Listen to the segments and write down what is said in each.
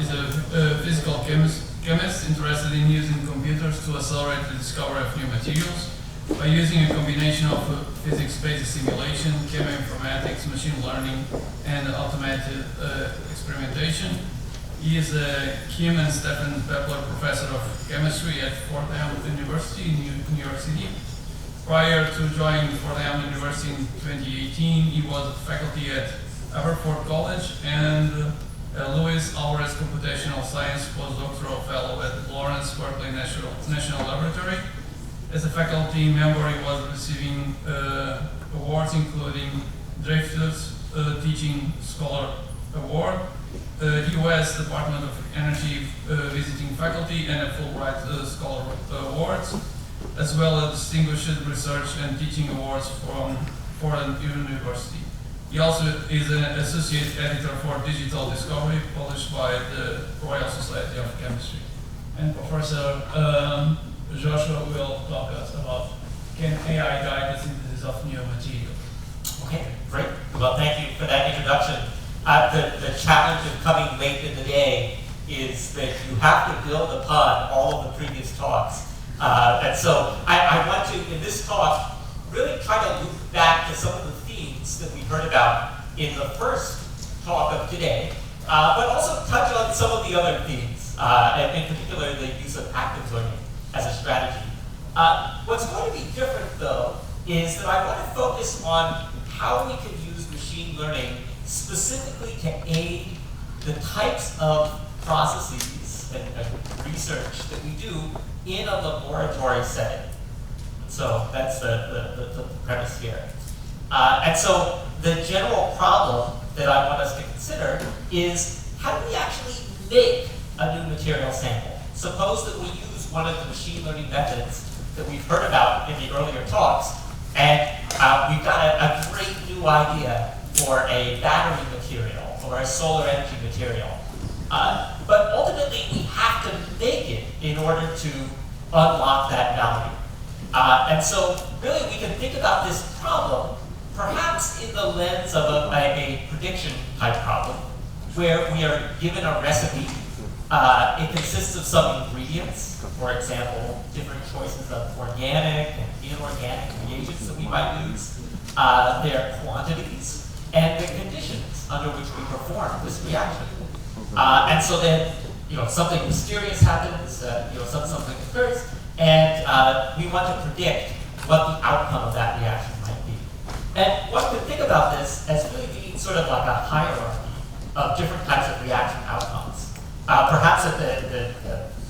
is a physical chemist interested in using computers to accelerate the discovery of new materials by using a combination of physics-based simulation, chemoinformatics, machine learning, and automated experimentation. He is a Kim and Stephen Pepler Professor of Chemistry at Fort Hamilton University in New York City. Prior to joining Fort Hamilton University in 2018, he was faculty at Aveiro College and Luis Alvarez Computational Science Postdoctoral Fellow at Lawrence Berkeley National Laboratory. As a faculty member, he was receiving awards including Dreyfus Teaching Scholar Award, US Department of Energy Visiting Faculty, and a Fulbright Scholar Awards, as well as Distinguished Research and Teaching Awards from Fordham University. He also is an associate editor for Digital Discovery, published by the Royal Society of Chemistry. And Professor Joshua will talk us about can AI guide the synthesis of new material. Okay, great. Well, thank you for that introduction. The challenge of coming late in the day is that you have to build upon all of the previous talks. And so I want to, in this talk, really try to loop back to some of the themes that we heard about in the first talk of today, but also touch on some of the other themes, and in particular the use of active learning as a strategy. What's going to be different, though, is that I want to focus on how we can use machine learning specifically to aid the types of processes and research that we do in a laboratory setting. So that's the premise here. And so the general problem that I want us to consider is how do we actually make a new material sample? Suppose that we use one of the machine learning methods that we've heard about in the earlier talks, and we've got a great new idea for a battery material or a solar energy material. But ultimately, we have to make it in order to unlock that value. And so really we can think about this problem perhaps in the lens of a prediction type problem, where we are given a recipe. It consists of some ingredients, for example, different choices of organic and inorganic reagents that we might use, their quantities, and the conditions under which we perform this reaction. And so then, something mysterious happens, something occurs, and we want to predict what the outcome of that reaction might be. And one could think about this as really being sort of like a hierarchy of different types of reaction outcomes. Perhaps at the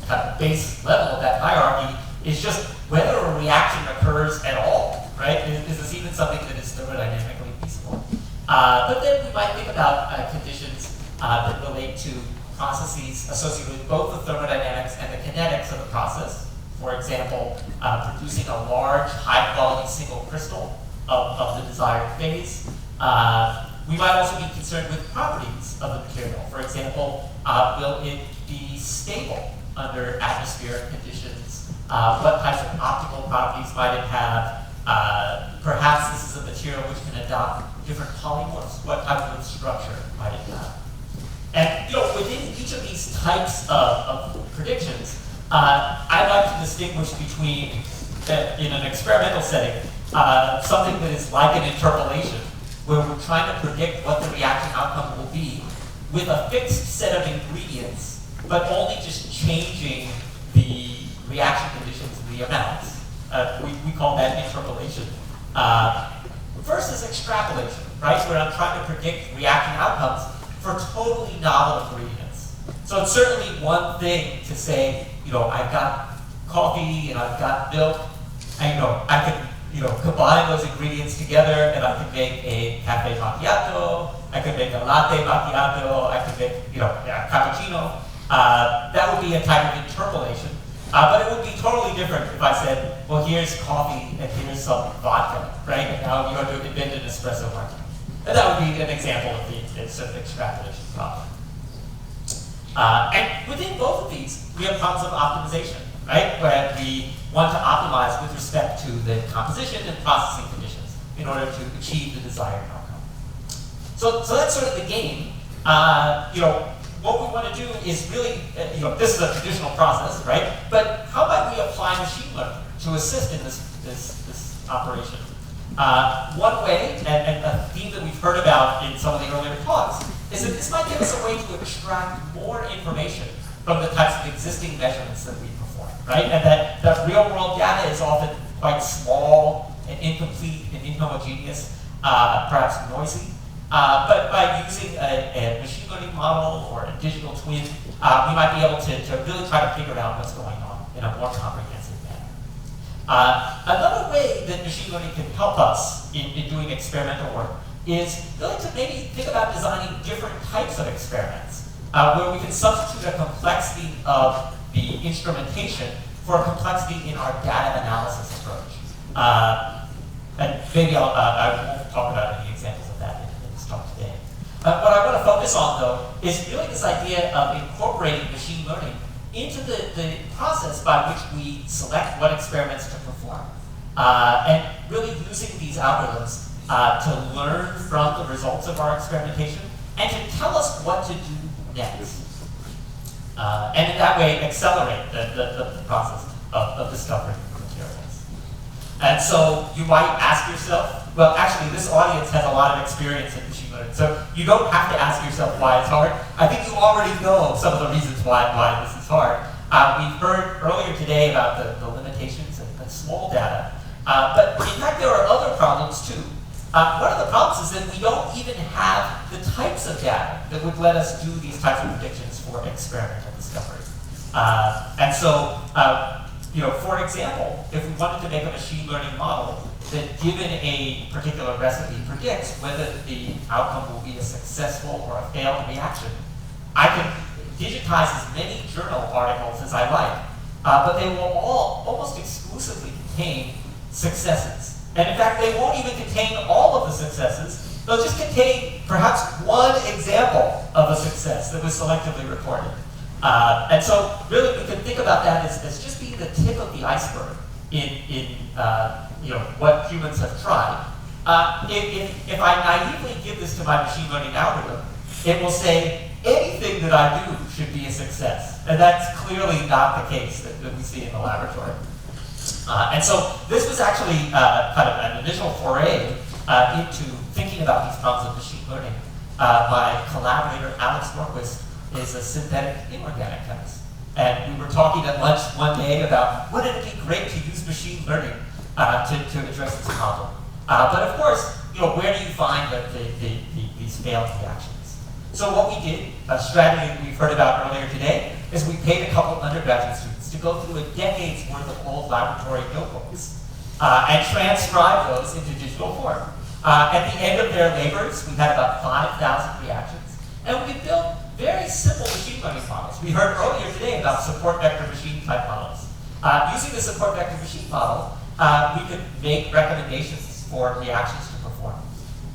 kind of base level of that hierarchy is just whether a reaction occurs at all, right? Is this even something that is thermodynamically feasible? But then we might think about conditions that relate to processes associated with both the thermodynamics and the kinetics of the process. For example, producing a large, high-quality single crystal of the desired phase. We might also be concerned with properties of the material. For example, will it be stable under atmospheric conditions? What types of optical properties might it have? Perhaps this is a material which can adopt different polymorphs. What type of structure might it have? And within each of these types of predictions, I like to distinguish between, in an experimental setting, something that is like an interpolation, where we're trying to predict what the reaction outcome will be with a fixed set of ingredients, but only just changing the reaction conditions and the amounts. We call that interpolation. Versus extrapolation, right? Where I'm trying to predict reaction outcomes for totally novel ingredients. So it's certainly one thing to say, I've got coffee and I've got milk, and I can combine those ingredients together and I can make a cafe macchiato, I could make a latte macchiato, I could make a cappuccino. That would be a type of interpolation. But it would be totally different if I said, well, here's coffee and here's some vodka, right? And now you're going to invent an espresso martini. And that would be an example of the sort of extrapolation problem. And within both of these, we have problems of optimization, right? Where we want to optimize with respect to the composition and processing conditions in order to achieve the desired outcome. So that's sort of the game. what we want to do is really, this is a traditional process, right? But how might we apply machine learning to assist in this operation? One way, and a theme that we've heard about in some of the earlier talks, is that this might give us a way to extract more information from the types of existing measurements that we perform, right? And that real-world data is often quite small and incomplete and inhomogeneous, perhaps noisy. But by using a machine learning model or a digital twin, we might be able to really try to figure out what's going on in a more comprehensive manner. Another way that machine learning can help us in doing experimental work is really to maybe think about designing different types of experiments, where we can substitute a complexity of the instrumentation for a complexity in our data analysis approach. And maybe I won't talk about any examples of that in this talk today. What I want to focus on, though, is really this idea of incorporating machine learning into the process by which we select what experiments to perform. And really using these algorithms to learn from the results of our experimentation and to tell us what to do next. And in that way, accelerate the process of discovering materials. And so you might ask yourself, well, actually, this audience has a lot of experience in machine learning, so you don't have to ask yourself why it's hard. I think you already know some of the reasons why this is hard. We've heard earlier today about the limitations and small data, but in fact, there are other problems too. One of the problems is that we don't even have the types of data that would let us do these types of predictions for experimental discovery. And so, for example, if we wanted to make a machine learning model that, given a particular recipe, predicts whether the outcome will be a successful or a failed reaction, I can digitize as many journal articles as I like, but they will all almost exclusively contain successes. And in fact, they won't even contain all of the successes. They'll just contain perhaps one example of a success that was selectively reported. And so really we can think about that as just being the tip of the iceberg in what humans have tried. If I naively give this to my machine learning algorithm, it will say anything that I do should be a success. And that's clearly not the case that we see in the laboratory. And so this was actually kind of an initial foray into thinking about these problems of machine learning. My collaborator, Alex Norquist, is a synthetic inorganic chemist. And we were talking at lunch one day about wouldn't it be great to use machine learning to address this problem. But of course, where do you find these failed reactions? So what we did, a strategy that we've heard about earlier today, is we paid a couple undergraduate students to go through a decade's worth of old laboratory notebooks and transcribe those into digital form. At the end of their labors, we had about 5,000 reactions, and we built very simple machine learning models. We heard earlier today about support vector machine type models. Using the support vector machine model, we could make recommendations for reactions to perform.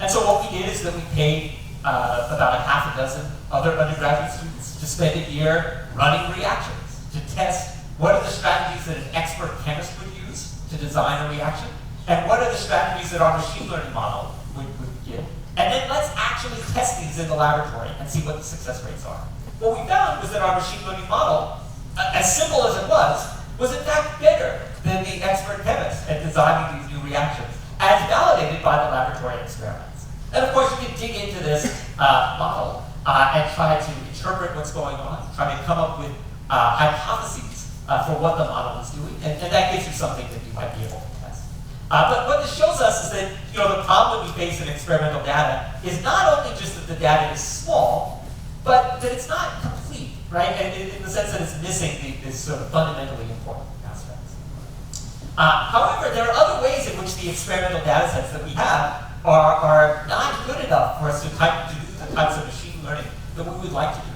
And so what we did is that we paid about a half a dozen other undergraduate students to spend a year running reactions to test what are the strategies that an expert chemist would use to design a reaction, and what are the strategies that our machine learning model would give. And then let's actually test these in the laboratory and see what the success rates are. What we found was that our machine learning model, as simple as it was in fact better than the expert chemist at designing these new reactions, as validated by the laboratory experiments. And of course, you can dig into this model and try to interpret what's going on, try to come up with hypotheses for what the model is doing, and that gives you something that you might be able to test. But what this shows us is that the problem that we face in experimental data is not only just that the data is small, but that it's not complete, right? And in the sense that it's missing these sort of fundamentally important aspects. However, there are other ways in which the experimental data sets that we have are not good enough for us to do the types of machine learning that we would like to do.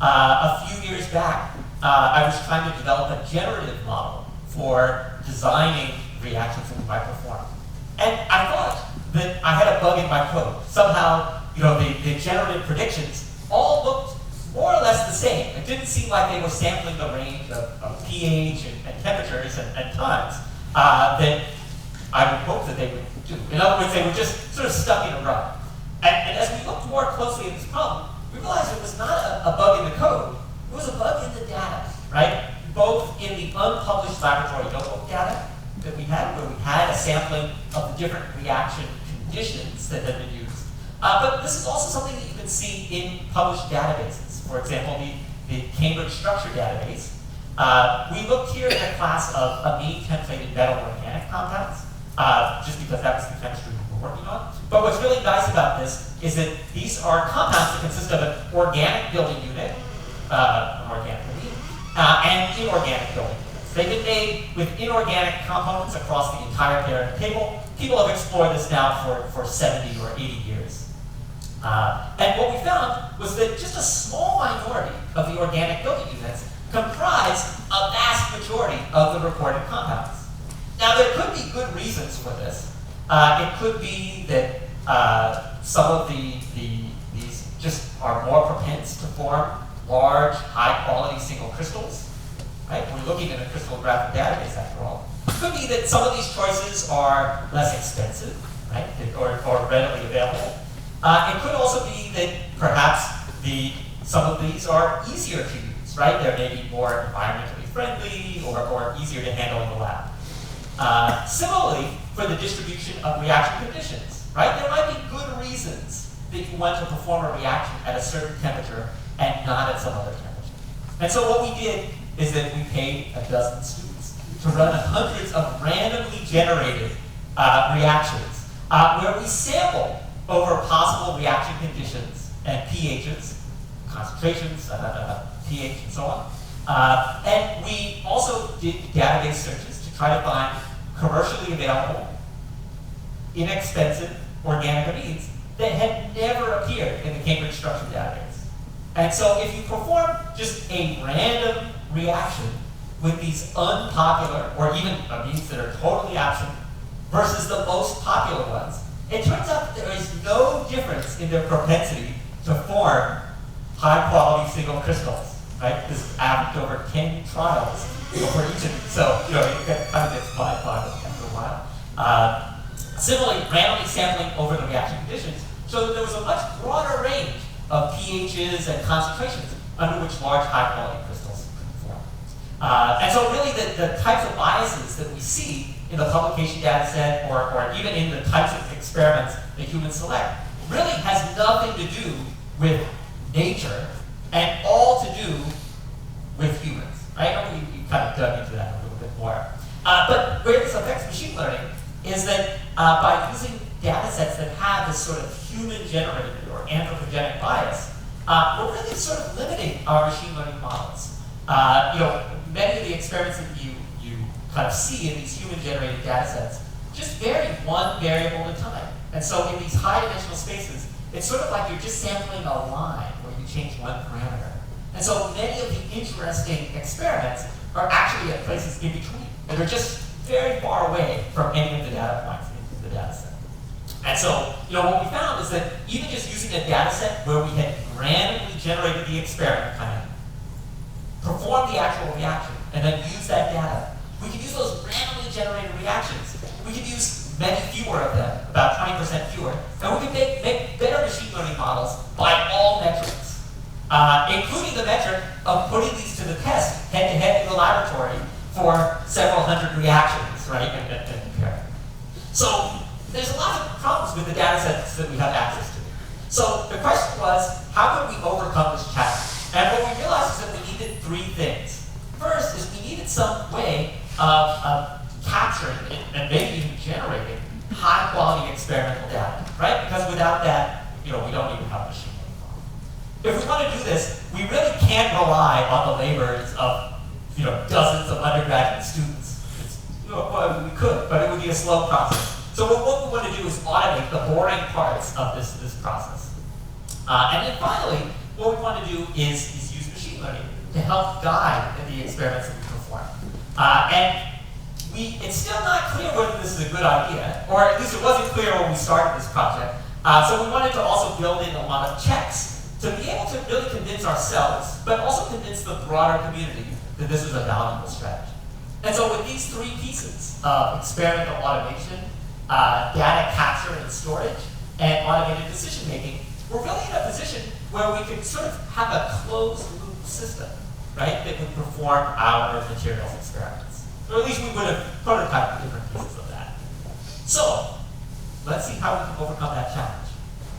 A few years back, I was trying to develop a generative model for designing reactions that we might perform. And I thought that I had a bug in my code. Somehow, the generative predictions all looked more or less the same. It didn't seem like they were sampling the range of pH and temperatures and times that I would hope that they would do. In other words, they were just sort of stuck in a rut. And as we looked more closely at this problem, we realized it was not a a bug in the code. It was a bug in the data, right? Both in the unpublished laboratory notebook data that we had, where we had a sampling of the different reaction conditions that had been used. But this is also something that you can see in published databases. For example, the Cambridge Structure Database. We looked here at a class of amine templated metal organic compounds, just because that was the chemistry we were working on. But what's really nice about this is that these are compounds that consist of an organic building unit, an organic amine, and inorganic building units. They've been made with inorganic components across the entire periodic table. People have explored this now for 70 or 80 years. And what we found was that just a small minority of the organic building units comprise a vast majority of the reported compounds. Now, there could be good reasons for this. It could be that some of these just are more propense to form large, high-quality single crystals. Right? We're looking at a crystallographic database, after all. It could be that some of these choices are less expensive, right, or readily available. It could also be that perhaps some of these are easier to use, right? They may be more environmentally friendly or easier to handle in the lab. Similarly, for the distribution of reaction conditions, right? There might be good reasons that you want to perform a reaction at a certain temperature and not at some other temperature. And so what we did is that we paid a dozen students to run hundreds of randomly generated reactions where we sampled over possible reaction conditions and pHs, concentrations, pH, and so on. And we also did database searches to try to find commercially available, inexpensive organic amines that had never appeared in the Cambridge Structure Database. And so if you perform just a random reaction with these unpopular, or even amines that are totally absent, versus the most popular ones, it turns out that there is no difference in their propensity to form high-quality single crystals. Right? This averaged over 10 trials for each of these. So, you kind of gets by after a while. Similarly, randomly sampling over the reaction conditions showed that there was a much broader range of pHs and concentrations under which large, high-quality crystals could form. And so really the types of biases that we see in the publication data set or even in the types of experiments that humans select really has nothing to do with nature and all to do with humans, right? I mean, you kind of dug into that a little bit more. But where this affects machine learning is that by using data sets that have this sort of human-generated or anthropogenic bias, we're really sort of limiting our machine learning models. Many of the experiments that you kind of see in these human-generated data sets just vary one variable at a time. And so in these high-dimensional spaces, it's sort of like you're just sampling a line where you change one parameter. And so many of the interesting experiments are actually at places in between. And they're just very far away from any of the data points in the data set. And so, what we found is that even just using a data set where we had randomly generated the experiment plan, perform the actual reaction, and then use that data, we could use those randomly generated reactions. We could use many fewer of them, about 20% fewer, and we could make better machine learning models by all metrics, including the metric of putting these to the test head-to-head in the laboratory for several hundred reactions, right, and comparing. So there's a lot of problems with the data sets that we have access to. So the question was, how could we overcome this challenge? And what we realized is that we needed three things. First is we needed some way of capturing and maybe even generating high-quality experimental data, right? Because without that, we don't even have a machine learning model. If we want to do this, we really can't rely on the labors of dozens of undergraduate students. Well, we could, but it would be a slow process. So what we want to do is automate the boring parts of this process. And then finally, what we want to do is use machine learning to help guide the experiments that we perform. It's still not clear whether this is a good idea, or at least it wasn't clear when we started this project. So we wanted to also build in a lot of checks to be able to really convince ourselves, but also convince the broader community that this is a valuable strategy. And so with these three pieces of experimental automation, data capture and storage, and automated decision making, we're really in a position where we could sort of have a closed loop system, right, that would perform our materials experiments. Or at least we would have prototyped different pieces of that. So, let's see how we can overcome that challenge.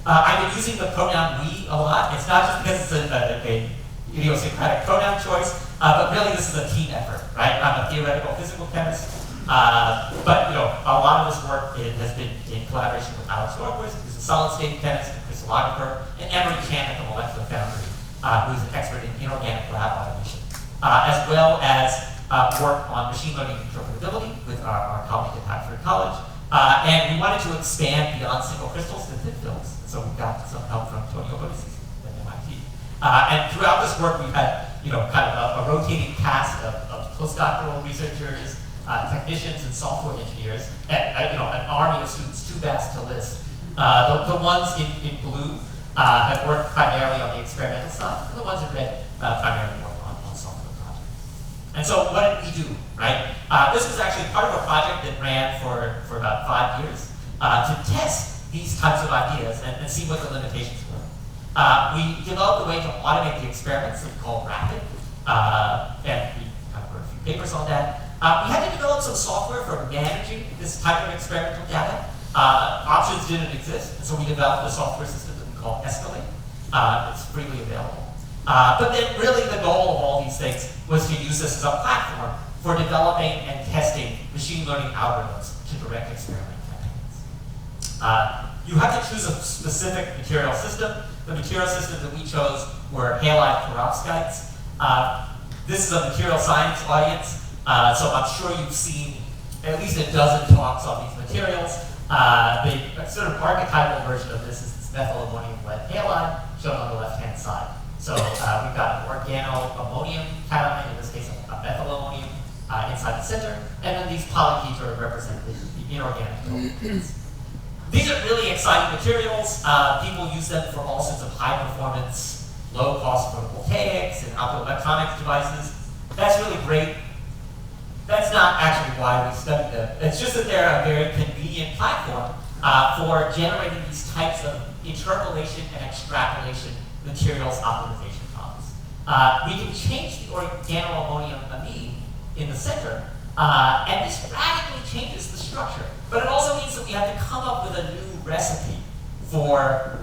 I've been using the pronoun we a lot. It's not just because it's a idiosyncratic pronoun choice, but really this is a team effort, right? I'm a theoretical physical chemist, but a lot of this work has been in collaboration with Alex Norquist, who's a solid-state chemist and crystallographer, and Emery Chan at the Molecular Foundry, who's an expert in inorganic lab automation, as well as work on machine learning interpretability with our colleague at Aveiro College. And we wanted to expand beyond single crystals to thin films, so we got some help from Tony Obotis at MIT. And throughout this work, we've had kind of a rotating cast of postdoctoral researchers, technicians, and software engineers, and an army of students too vast to list. The ones in blue have worked primarily on the experimental side, and the ones in red primarily work on software projects. And so what did we do, right? This was actually part of a project that ran for about 5 years to test these types of ideas and see what the limitations were. We developed a way to automate the experiments that we call Rapid, and we kind of wrote a few papers on that. We had to develop some software for managing this type of experimental data. Options didn't exist, and so we developed a software system that we call Escalate. It's freely available. But then really the goal of all these things was to use this as a platform for developing and testing machine learning algorithms to direct experiment campaigns. You have to choose a specific material system. The material system that we chose were halide perovskites. This is a material science audience, so I'm sure you've seen at least a dozen talks on these materials. The sort of archetypal version of this is this methylammonium lead halide shown on the left-hand side. So we've got an organo-ammonium cation, in this case a methylammonium, inside the center, and then these polyhedra are represented the inorganic components. These are really exciting materials. People use them for all sorts of high-performance, low-cost photovoltaics and optoelectronics devices. That's really great. That's not actually why we study them. It's just that they're a very convenient platform for generating these types of interpolation and extrapolation materials optimization problems. We can change the organoammonium amine in the center, and this radically changes the structure. But it also means that we have to come up with a new recipe for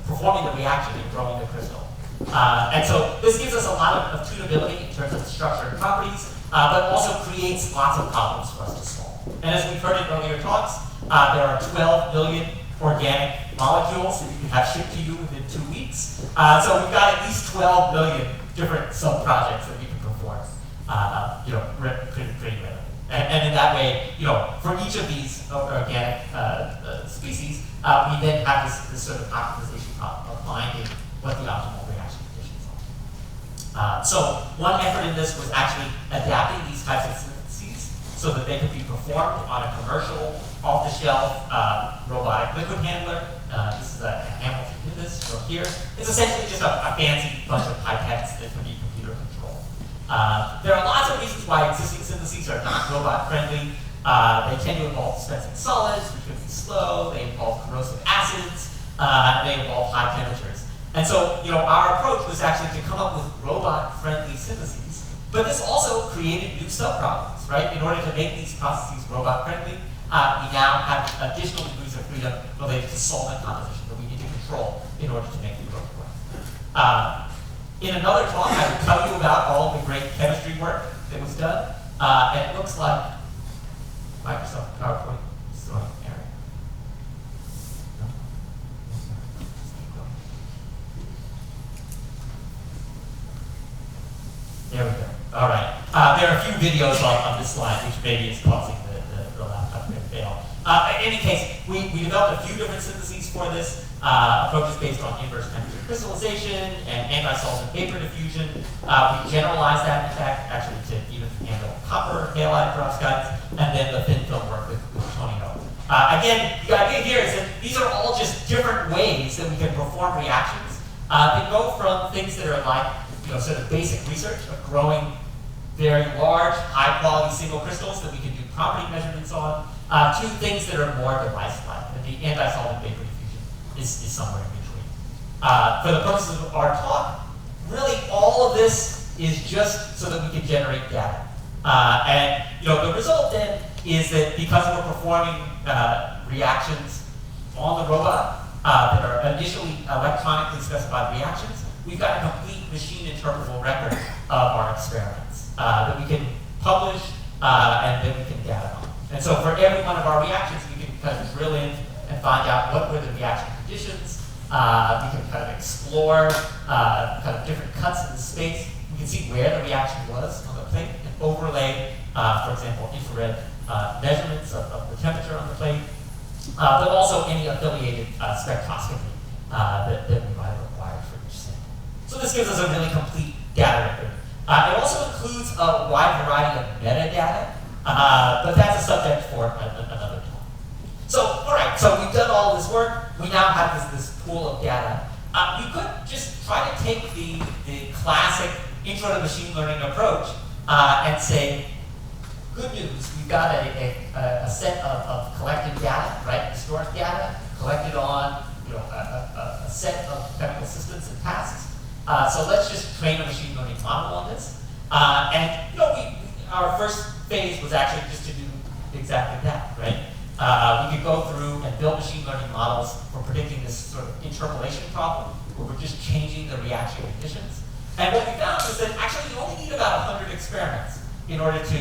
performing the reaction and growing the crystal. And so this gives us a lot of tunability in terms of the structure and properties, but also creates lots of problems for us to solve. And as we've heard in earlier talks, there are 12 million organic molecules that you can have shipped to you within 2 weeks. So we've got at least 12 million different sub-projects that we can perform, pretty readily. And in that way, for each of these organic species, we then have this sort of optimization problem of finding what the optimal reaction conditions are. So one effort in this was actually adapting these types of syntheses so that they could be performed on a commercial, off-the-shelf robotic liquid handler. This is a Hamilton Nimbus from here. It's essentially just a fancy bunch of pipettes that can be computer controlled. There are lots of reasons why existing syntheses are not robot friendly. They tend to involve dispensing solids, which can be slow. They involve corrosive acids. They involve high temperatures. And so, our approach was actually to come up with robot-friendly syntheses. But this also created new sub-problems, right? In order to make these processes robot-friendly, we now have additional degrees of freedom related to solvent composition that we need to control in order to make the work work. In another talk, I will tell you about all the great chemistry work that was done. And it looks like Microsoft PowerPoint is throwing error. There we go. All right. There are a few videos on this slide, which maybe is causing the laptop to fail. In any case, we developed a few different syntheses for this. Approaches based on inverse temperature crystallization and anti-solvent vapor diffusion. We generalized that, in fact, actually to even handle copper halide perovskites, and then the thin film work with Tony O. Again, the idea here is that these are all just different ways that we can perform reactions. They go from things that are like, sort of basic research of growing very large, high-quality single crystals that we can do property measurements on, to things that are more device-like. And the anti-solvent vapor diffusion is somewhere in between. For the purposes of our talk, really all of this is just so that we can generate data. And the result then is that because we're performing reactions on the robot that are initially electronically specified reactions, we've got a complete machine interpretable record of our experiments that we can publish and then we can data on. And so for every one of our reactions, we can kind of drill in and find out what were the reaction conditions. We can kind of explore kind of different cuts in the space. We can see where the reaction was on the plate and overlay, for example, infrared measurements of the temperature on the plate, but also any affiliated spectroscopy that we might have required for each sample. So this gives us a really complete data record. It also includes a wide variety of metadata, but that's a subject for another talk. So, all right, so we've done all this work. We now have this pool of data. We could just try to take the classic intro to machine learning approach and say, good news, we've got a set of collected data, right? Historic data collected on a set of chemical systems and tasks. So let's just train a machine learning model on this. And our first phase was actually just to do exactly that, right? We could go through and build machine learning models for predicting this sort of interpolation problem, where we're just changing the reaction conditions. And what we found is that actually you only need about 100 experiments in order to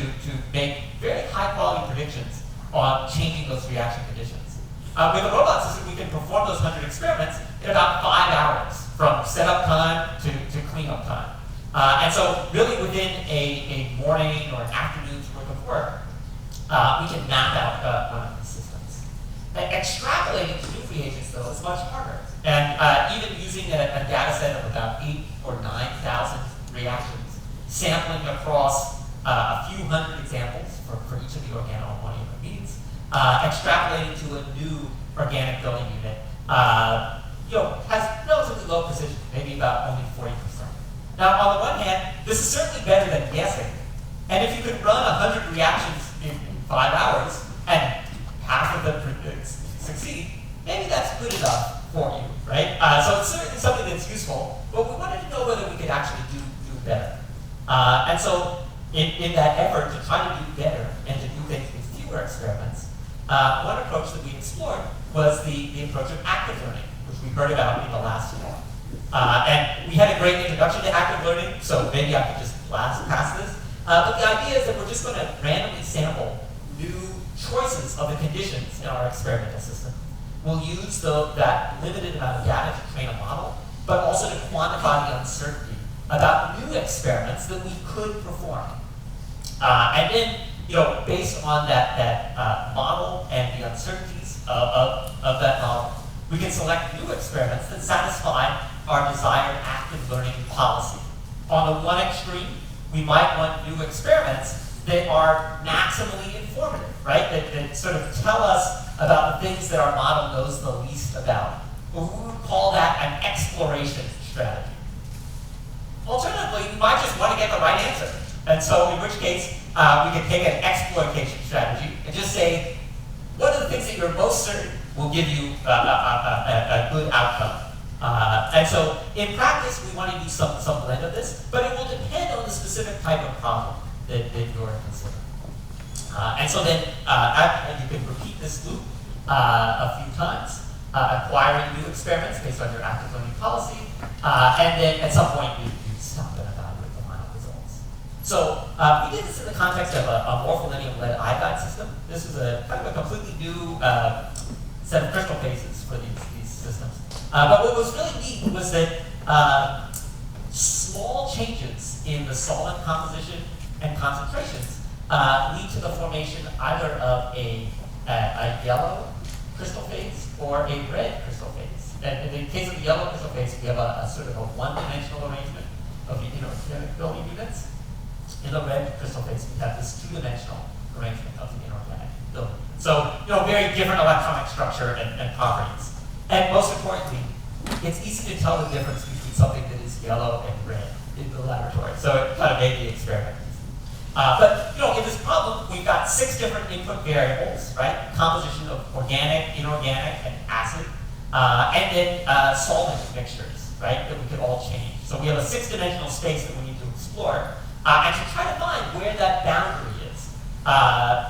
make very high quality predictions on changing those reaction conditions. With a robot system, we can perform those 100 experiments in about 5 hours, from setup time to cleanup time. And so really within a morning or an afternoon's worth of work, we can map out one of these systems. Extrapolating to new reagents, though, is much harder. And even using a data set of about 8,000 or 9,000 reactions, sampling across a few hundred examples for each of the organoammonia amines, extrapolating to a new organic building unit, has relatively low precision, maybe about only 40%. Now, on the one hand, this is certainly better than guessing. And if you could run 100 reactions in 5 hours and half of them succeed, maybe that's good enough for you, right? So it's certainly something that's useful, but we wanted to know whether we could actually do better. And so in that effort to try to do better and to do things with fewer experiments, one approach that we explored was the approach of active learning, which we heard about in the last talk. And we had a great introduction to active learning, so maybe I could just blast past this. But the idea is that we're just going to randomly sample new choices of the conditions in our experimental system. We'll use that limited amount of data to train a model, but also to quantify the uncertainty about new experiments that we could perform. And then, based on that model and the uncertainties of that model, we can select new experiments that satisfy our desired active learning policy. On the one extreme, we might want new experiments that are maximally informative, right? That sort of tell us about the things that our model knows the least about. Or we would call that an exploration strategy. Alternatively, we might just want to get the right answer. And so in which case, we can take an exploitation strategy and just say, what are the things that you're most certain will give you a good outcome? And so in practice, we want to use some blend of this, but it will depend on the specific type of problem that you're considering. And so then you can repeat this loop a few times, acquiring new experiments based on your active learning policy, and then at some point you stop and evaluate the final results. So we did this in the context of a morpholinium lead iodide system. This is a kind of a completely new set of crystal phases for these systems. But what was really neat was that small changes in the solvent composition and concentrations lead to the formation either of a yellow crystal phase or a red crystal phase. And in the case of the yellow crystal phase, we have a sort of a one-dimensional arrangement of inorganic building units. In the red crystal phase, we have this two-dimensional arrangement of the inorganic building. So, very different electronic structure and properties. And most importantly, it's easy to tell the difference between something that is yellow and red in the laboratory. So it kind of made the experiment easy. But in this problem, we've got 6 different input variables, right? Composition of organic, inorganic, and acid. and then solvent mixtures, right, that we could all change. So we have a 6-dimensional space that we need to explore, and to try to find where that boundary is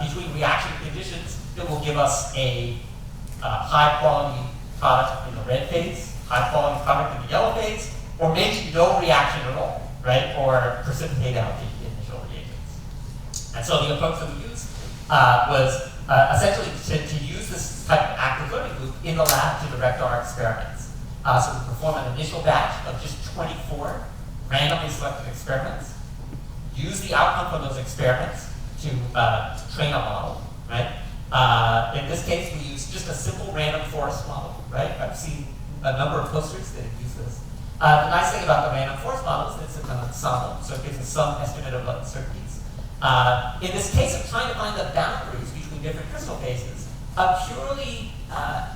between reaction conditions that will give us a high-quality product in the red phase, high-quality product in the yellow phase, or maybe no reaction at all, right, or precipitate out the initial reagents. And so the approach that we used was essentially to use this type of active learning loop in the lab to direct our experiments. So we perform an initial batch of just 24 randomly selected experiments, use the outcome from those experiments to train a model, right? In this case, we use just a simple random forest model, right? I've seen a number of posters that use this. The nice thing about the random forest model is that it's an ensemble, so it gives us some estimate of uncertainties. In this case of trying to find the boundaries between different crystal phases, a purely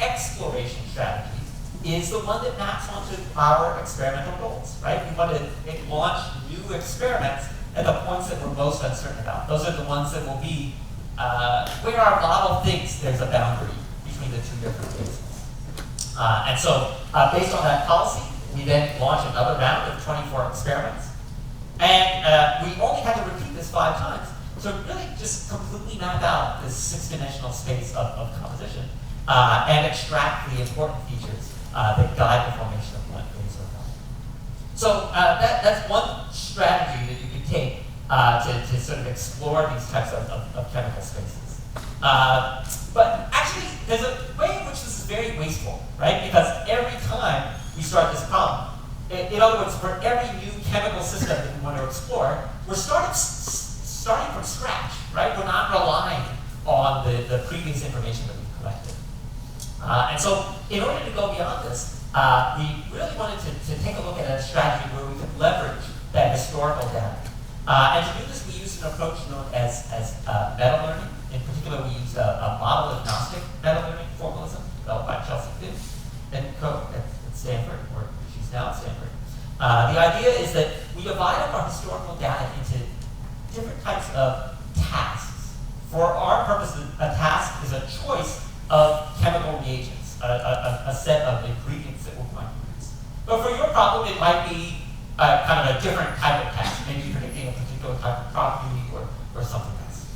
exploration strategy is the one that maps onto our experimental goals, right? We want to launch new experiments at the points that we're most uncertain about. Those are the ones that will be where our model thinks there's a boundary between the two different phases. And so, based on that policy, we then launch another round of 24 experiments. And we only had to repeat this 5 times to really just completely map out this 6-dimensional space of composition and extract the important features that guide the formation of one phase or another. So that's one strategy that you can take to sort of explore these types of chemical spaces. But actually, there's a way in which this is very wasteful, right? Because every time we start this problem, in other words, for every new chemical system that we want to explore, we're starting from scratch, right? We're not relying on the previous information that we've collected. And so, in order to go beyond this, we really wanted to take a look at a strategy where we could leverage that historical data. And to do this, we used an approach known as meta learning. In particular, we used a model-agnostic meta learning formalism developed by Chelsea Fitt and co at Stanford, or she's now at Stanford. The idea is that we divide up our historical data into different types of tasks. For our purposes, a task is a choice of chemical reagents, a set of ingredients that we're going to use. But for your problem, it might be kind of a different type of task, maybe predicting a particular type of property or something else.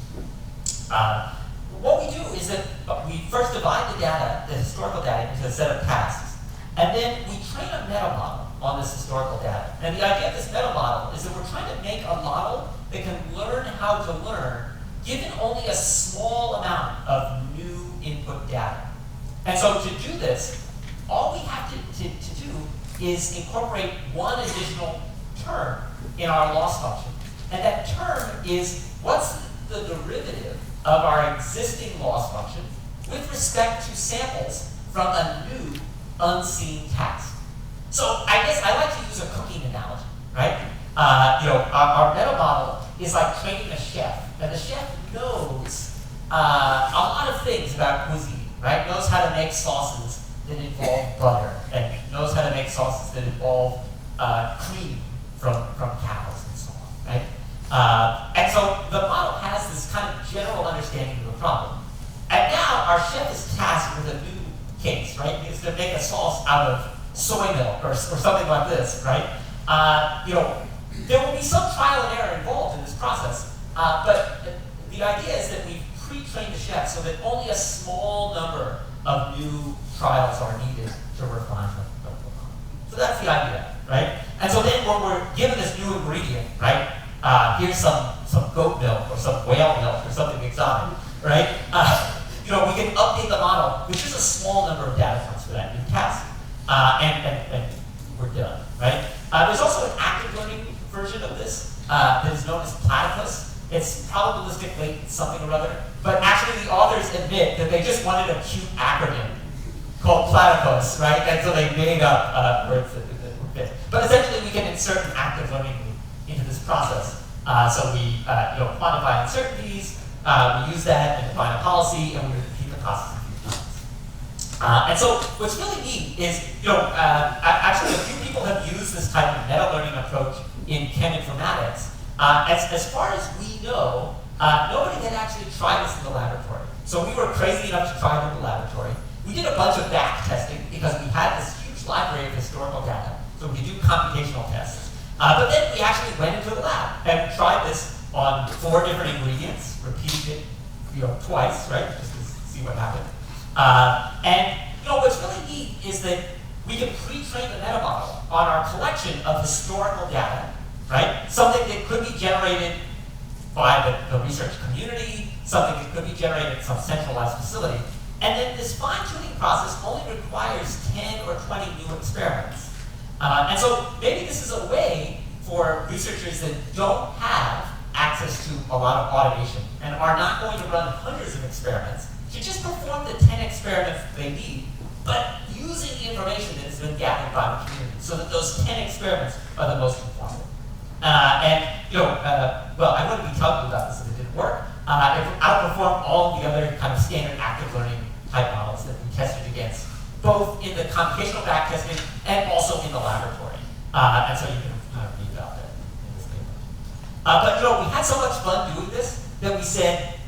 What we do is that we first divide the data, the historical data, into a set of tasks, and then we train a meta model on this historical data. And the idea of this meta model is that we're trying to make a model that can learn how to learn given only a small amount of new input data. And so to do this, all we have to do is incorporate one additional term in our loss function. And that term is what's the derivative of our existing loss function with respect to samples from a new unseen task. So I guess I like to use a cooking analogy, right? Our meta model is like training a chef, and the chef knows a lot of things about cuisine, right? Knows how to make sauces that involve butter, and knows how to make sauces that involve cream from cows and so on, right? And so the model has this kind of general understanding of the problem. And now our chef is tasked with a new case, right? He has to make a sauce out of soy milk or something like this, right? There will be some trial and error involved in this process, but the idea is that we've pre-trained the chef so that only a small number of new trials are needed to refine the model. So that's the idea, right? And so then when we're given this new ingredient, right? Here's some goat milk or some whale milk or something exotic, right? We can update the model with just a small number of data points for that new task, and we're done, right? There's also an active learning version of this that is known as platypus. It's probabilistic latent something or other, but actually the authors admit that they just wanted a cute acronym called platypus, right? And so they made up words that would fit. But essentially we can insert an active learning loop into this process. So we quantify uncertainties, we use that and define a policy, and we repeat the process a few times. And so what's really neat is, actually a few people have used this type of meta learning approach in chem informatics. As far as we know, nobody had actually tried this in the laboratory. So we were crazy enough to try it in the laboratory. We did a bunch of back testing because we computational tests. But then we actually went into the lab and tried this on 4 different ingredients, repeated it twice, right, just to see what happened. And what's really neat is that we can pre-train the meta model on our collection of historical data, right? Something that could be generated by the research community, something that could be generated at some centralized facility. And then this fine-tuning process only requires 10 or 20 new experiments. And so maybe this is a way for researchers that don't have access to a lot of automation and are not going to run hundreds of experiments to just perform the 10 experiments they need, but using the information that has been gathered by the community so that those 10 experiments are the most informative. Well, I wouldn't be telling you about this if it didn't work. It outperformed all of the other kind of standard active learning type models that we tested against, both in the computational back testing and also in the laboratory. And so you can kind of read about that in this paper. But we had so much fun doing this that we said,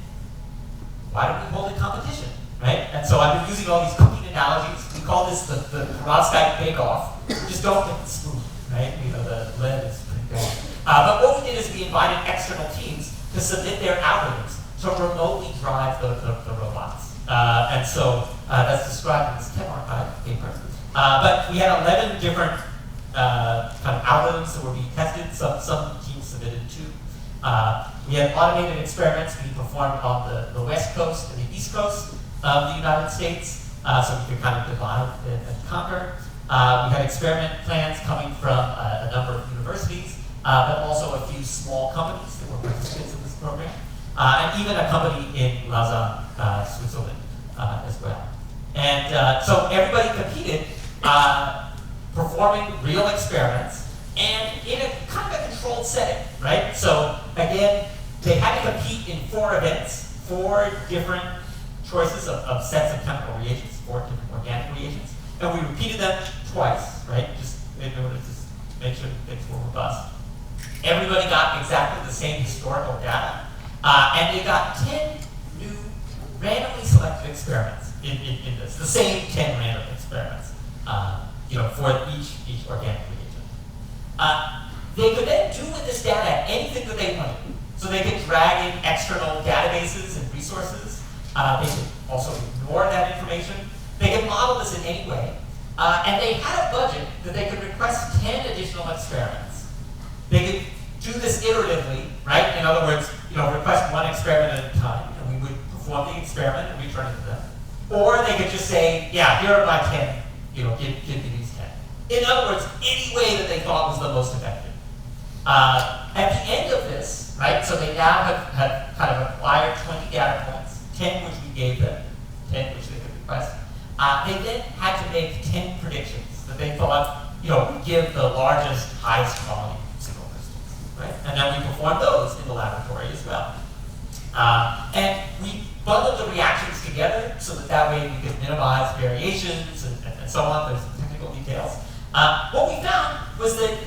why don't we hold a competition, right? And so I've been using all these cooking analogies. We call this the perovskite bake-off. Just don't get the spoon, right? The lead is pretty bad. But what we did is we invited external teams to submit their algorithms to remotely drive the robots. And so that's described in this Chem Archive paper. But we had 11 different kind of algorithms that were being tested. Some teams submitted 2. We had automated experiments being performed on the West Coast and the East Coast of the United States, so we could kind of divide and conquer. We had experiment plans coming from a number of universities, but also a few small companies that were participants in this program, and even a company in Lausanne, Switzerland, as well. And so everybody competed, performing real experiments, and in a kind of a controlled setting, right? So again, they had to compete in 4 events, 4 different choices of sets of chemical reagents, 4 different organic reagents, and we repeated them twice, right? Just in order to make sure that things were robust. Everybody got exactly the same historical data, and they got 10 new randomly selected experiments in this, the same 10 random experiments, for each organic reagent. They could then do with this data anything that they wanted. So they could drag in external databases and resources. They could also ignore that information. They could model this in any way. And they had a budget that they could request 10 additional experiments. They could do this iteratively, right? In other words, request 1 experiment at a time, and we would perform the experiment and return it to them. Or they could just say, yeah, here are my 10, give me these 10. In other words, any way that they thought was the most effective. At the end of this, right, so they now have kind of acquired 20 data points, 10 which we gave them, 10 which they could request. They then had to make 10 predictions that they thought, would give the largest, highest quality signal crystals, right? And then we performed those in the laboratory as well. And we bundled the reactions together so that way we could minimize variations and so on. There's some technical details. What we found was that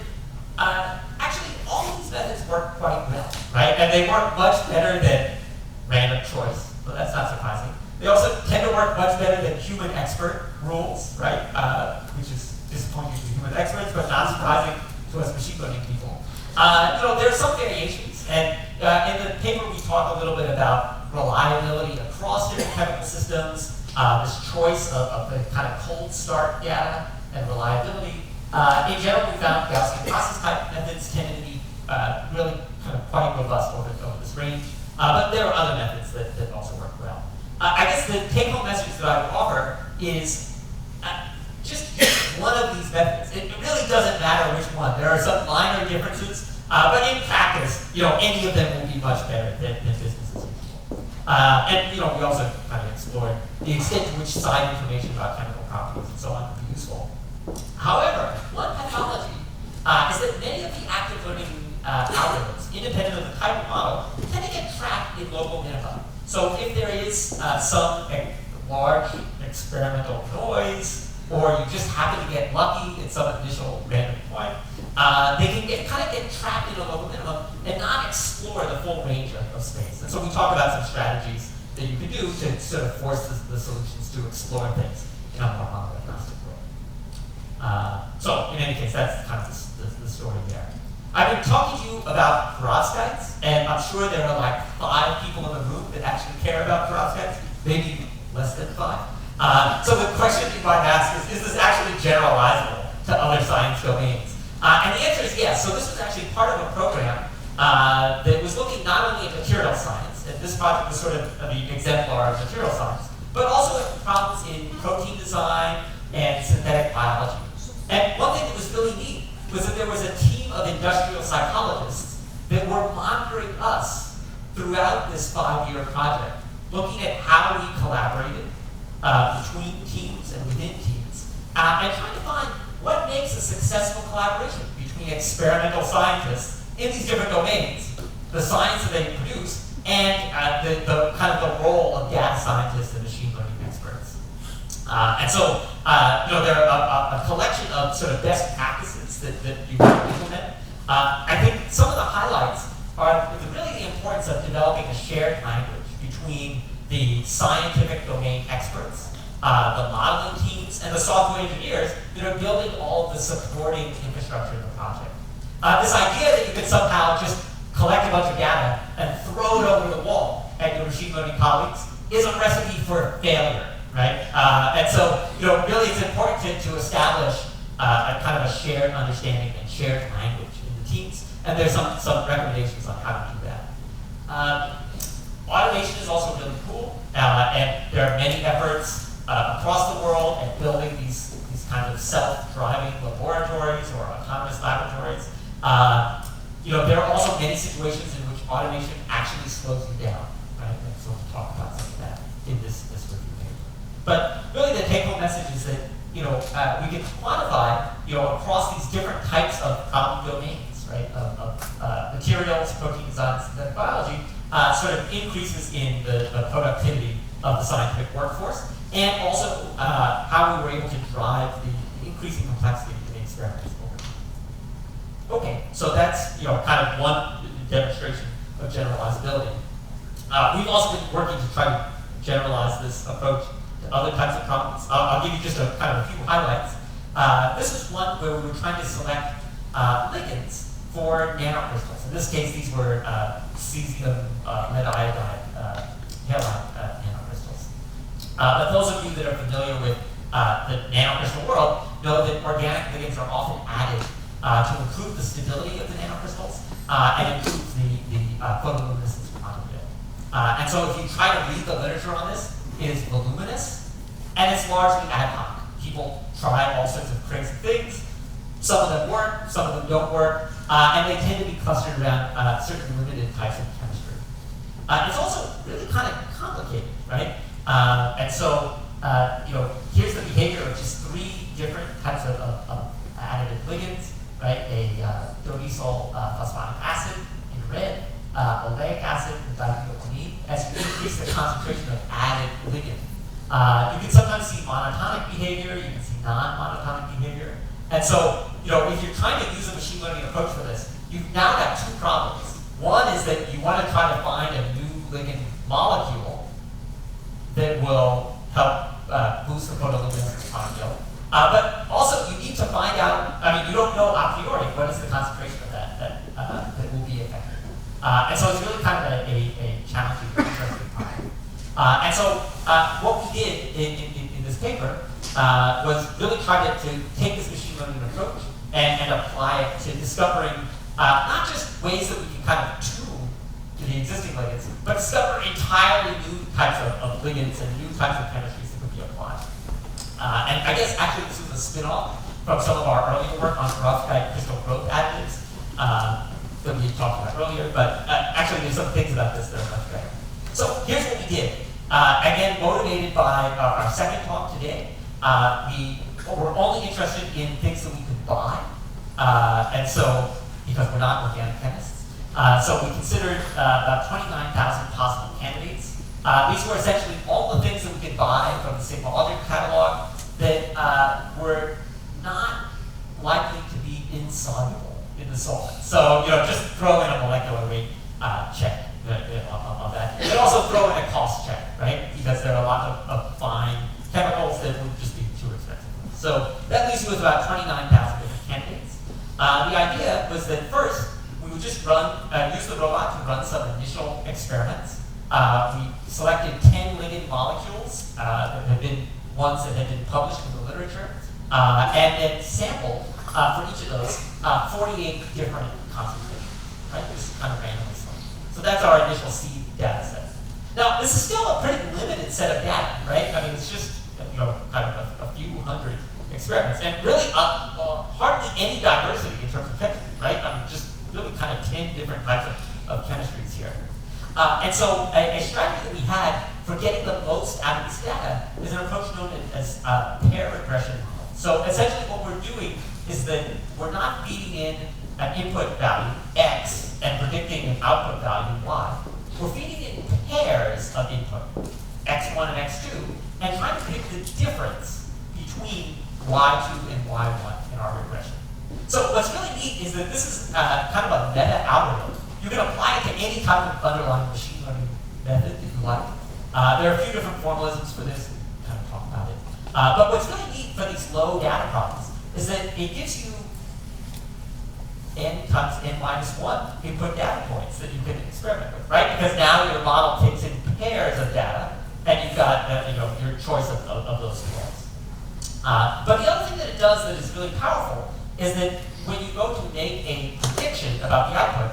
actually all of these methods work quite well, right? And they work much better than random choice, but that's not surprising. They also tend to work much better than human expert rules, right? Which is disappointing to human experts, but not surprising to us machine learning people. There are some variations, and in the paper we talk a little bit about reliability across different chemical systems, this choice of the kind of cold start data and reliability. In general, we found Gaussian process type methods tended to be really kind of quite robust over this range, but there are other methods that also work well. I guess the take-home message that I would offer is just use one of these methods. It really doesn't matter which one. There are some minor differences, but in practice, any of them will be much better than business as usual. And we also kind of explored the extent to which side information about chemical properties and so on could be useful. However, one pathology is that many of the active learning algorithms, independent of the type of model, tend to get trapped in local minima. So if there is some large experimental noise, or you just happen to get lucky at some initial random point, they can get trapped in a local minimum and not explore the full range of space. And so we talk about some strategies that you can do to sort of force the solutions to explore things in a more model agnostic way. So in any case, that's kind of the story there. I've been talking to you about perovskites, and I'm sure there are like 5 people in the room that actually care about perovskites, maybe less than 5. So the question you might ask is this actually generalizable to other science domains? And the answer is yes. So this was actually part of a program that was looking not only at material science, and this project was sort of the exemplar of material science, but also at problems in protein design and synthetic biology. And one thing that was really neat was that there was a team of industrial psychologists that were monitoring us throughout this 5-year project, looking at how we collaborated between teams and within teams, and trying to find what makes a successful collaboration between experimental scientists in these different domains, the science that they produce, and the kind of the role of data scientists and machine learning experts. And so, there are a collection of sort of best practices that you can implement. I think some of the highlights are really the importance of developing a shared language between the scientific domain experts, the modeling teams, and the software engineers that are building all of the supporting infrastructure of the project. This idea that you could somehow just collect a bunch of data and throw it over the wall at your machine learning colleagues is a recipe for failure, right? And so, really it's important to establish a kind of a shared understanding and shared language in the teams, and there's some recommendations on how to do that. Automation is also really cool, and there are many efforts across the world at building these kinds of self-driving laboratories or autonomous laboratories. There are also many situations in which automation actually slows you down, right? And so we'll talk about some of that in this review paper. But really the take-home message is that, we can quantify, across these different types of problem domains, right, of materials, protein design, synthetic biology, sort of increases in the productivity of the scientific workforce, and also how we were able to drive the increasing complexity of the experiments over time. Okay, so that's kind of one demonstration of generalizability. We've also been working to try to generalize this approach to other types of problems. I'll give you just a kind of a few highlights. This is one where we were trying to select ligands for nanocrystals. In this case, these were cesium lead iodide halide nanocrystals. But those of you that are familiar with the nanocrystal world know that organic ligands are often added to improve the stability of the nanocrystals and improve the photoluminescence quantity. And so if you try to read the literature on this, it is voluminous and it's largely ad hoc. People try all sorts of crazy things. Some of them work, some of them don't work, and they tend to be clustered around certain limited types of chemistry. It's also really kind of complicated, right? And so, here's the behavior of just 3 different types of additive ligands, right? A dodecyl phosphonic acid in red, oleic acid and diphenylclamine. As you increase the concentration of added ligand, you can sometimes see monotonic behavior, you can see non-monotonic behavior. And so, if you're trying to use a machine learning approach for this, you've now got 2 problems. One is that you want to try to find a new ligand molecule that will help boost the photoluminescence potential. But also, you need to find out, you don't know a priori what is the concentration of that will be effective. And so it's really kind of a challenging, interesting problem. And so what we did in this paper was really try to take this machine learning approach and apply it to discovering not just ways that we can kind of tune to the existing ligands, but discover entirely new types of ligands and new types of chemistries that could be applied. And I guess actually this was a spin-off from some of our earlier work on perovskite crystal growth additives that we talked about earlier, but actually there's some things about this that are much better. So here's what we did. Again, motivated by our second talk today, we were only interested in things that we could buy, and so, because we're not organic chemists, so we considered about 29,000 possible candidates. These were essentially all the things that we could buy from the Sigma-Aldrich catalog that were not likely to be insoluble in the solvent. So, just throw in a molecular weight check on that. And also throw in a cost check, right? Because there are a lot of fine chemicals that would just be too expensive. So that leaves you with about 29,000 different candidates. The idea was that first, we would just use the robot to run some initial experiments. We selected 10 ligand molecules that had been ones that had been published in the literature, and then sampled for each of those 48 different concentrations, right? Just kind of randomly selected. So that's our initial seed data set. Now, this is still a pretty limited set of data, right? I mean, it's just kind of a few hundred experiments, and really hardly any diversity in terms of chemistry, right? I mean, just really kind of 10 different types of chemistries here. And so a strategy that we had for getting the most out of this data is an approach known as pair regression. So essentially what we're doing is that we're not feeding in an input value, X, and predicting an output value, Y. We're feeding in pairs of input, X1 and X2, and trying to predict the difference between Y2 and Y1 in our regression. So what's really neat is that this is kind of a meta algorithm. You can apply it to any type of underlying machine learning method if you like. There are a few different formalisms for this. We'll kind of talk about it. But what's really neat for these low data problems is that it gives you n times n minus 1 input data points that you can experiment with, right? Because now your model takes in pairs of data, and you've got your choice of those pairs. But the other thing that it does that is really powerful is that when you go to make a prediction about the output,